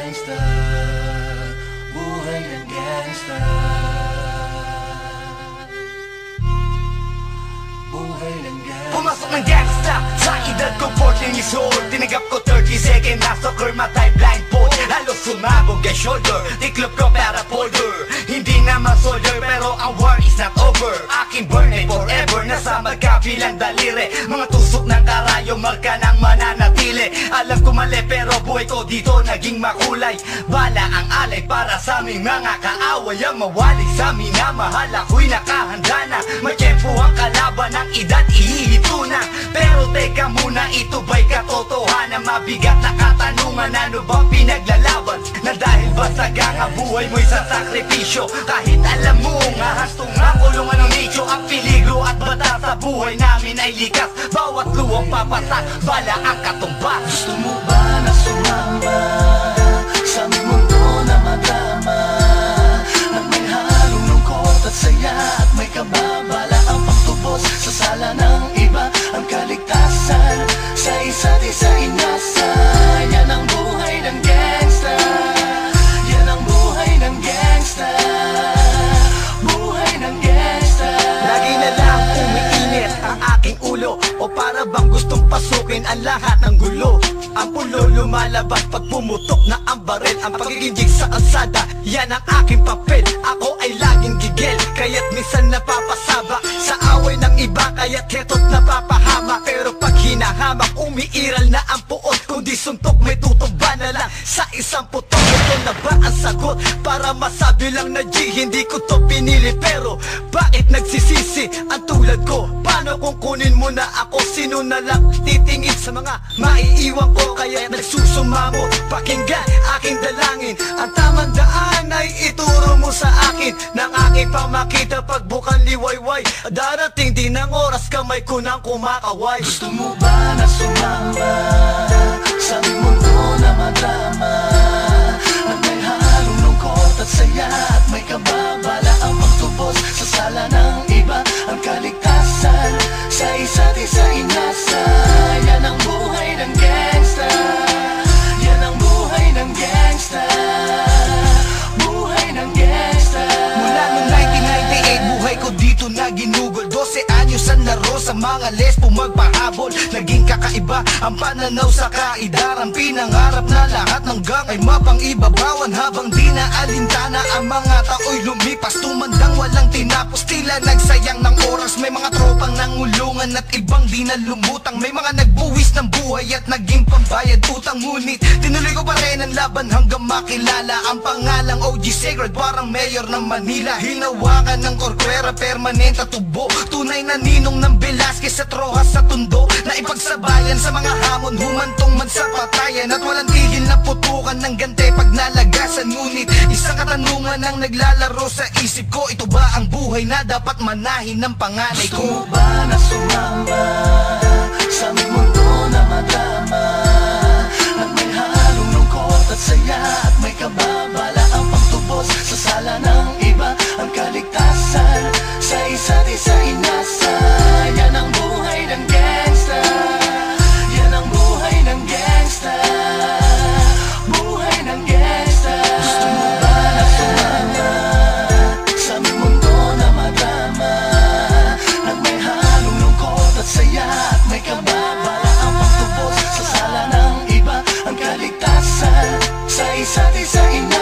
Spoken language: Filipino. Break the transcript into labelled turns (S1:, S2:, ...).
S1: gangsta, buhay ng gangsta, buhay ng gangsta.
S2: Pumasok ng gangsta sa edad ko 14 years old. Tinagap ko 30 second na soccer, matay blindfold. Halos sumabog ang shoulder, tiklop ko para folder. Hindi naman soldier pero ang war is not over. Aking burn ay forever, nasa magkabilang daliri. Mga tusok ng karayo, marka ng mananatili. Alam ko mali pero buhay ko dito naging makulay. Bala ang alay para sa aming mga kaaway. Ang mawali sa minamahal, ako'y nakahanda na. May tempo ang kalaban ng edad, ihihito na. Pero teka muna, ito ba'y katotohanan? Mabigat na katanungan, ano ba pinaglalaban? Na dahil ba sagang buhay mo'y sa sakripisyo? Kahit alam mo nga hastong nga kulungan ng nicho. Ang peligro at bata sa buhay namin ay likas. Bawat luwang papasak, bala ang katumba.
S1: Gusto mo ba na sumama sa aming mundo na madama? At may halong lungkot at saya, at may kababala ang pagtubos sa sala ng iba. Ang kaligtasan sa isa't isa inasa. Yan ang buhay ng gangsta, yan ang buhay ng gangsta, buhay ng gangsta.
S2: Lagi na lang umiinit ang aking ulo, o para bang gustong pasukin ang lahat ng gulo. Ang pulo lumalabas pag pumutok na ang baril. Ang pagiging sa kalsada, yan ang aking papel. Ako ay laging gigil, kaya't minsan napapasaba sa away ng iba, kaya't heto't napapahama. Pero pag hinahamak, umiiral na ang puot. Kung di suntok, may tutumba na lang sa isang putok. Ito na ba ang sagot? Para masabi lang na G, hindi ko to pinili. Pero bakit nagsisisi ang tulad ko? Paano kung kunin mo na ako? Sino na lang titingin sa mga maiiwan ko? Kaya nagsusumamo, pakinggan aking dalangin. Ang tamang daan ay ituro mo sa akin. Nang aking pamakita pagbukan liwayway. Darating din ang oras, kamay ko nang kumakaway.
S1: Gusto mo ba na sumama sa aming mundo na madama? At may halong lungkot at saya, at may kababala ang pagtubos sa sala ng iba. Ang kaligtasan sa isa't isa inasa. Yan ang buhay ng gangsta, yan ang buhay ng gangsta, buhay ng gangsta.
S2: Mula noong 1998, buhay ko dito na ginugol. 12 anyos ang laro sa mga lesbo magpahabol. Naging kakaiba ang pananaw sa kaidaran. Pinangarap na lahat ng gang ay mapang-ibabawan. Habang di na alintana ang mga tao'y lumipas. Tumandang walang tinapos, tila nagsayang ng oras. May mga tropang nangulungan at ibang di na lumutang. May mga nagbuwis ng buhay at naging pambayad utang. Ngunit tinuloy ko pa rin ang laban hanggang makilala ang pangalang OG Sacred, parang mayor ng Manila. Hinawakan ng Corcuera, permanente tubo. Tunay na ninong ng Velasquez at Rojas sa Tondo. Na ipagsabayan sa mga hamon, humantong man sa patayan. At walang tigil na putukan ng gante pag nalagasan. Ngunit isang katanungan ang naglalaro sa isip ko. Ito ba ang buhay na dapat manahin ng panganay
S1: Gusto
S2: ko?
S1: mo ba na sumama sa aming mundo na madama? At may halong lungkot at saya, at may kababala ang pagtubos sa sala ng iba. Ang kaligtasan sa isa't isa inasa. Yan ang buhay ng gangsta, yan ang buhay ng gangsta, buhay ng gangsta. Gusto mo ba na sumama sa aming mundo na madama? At may halong lungkot at saya, at may kababala ang pagtubos sa sala ng iba. Ang kaligtasan sa isa't isa inasa.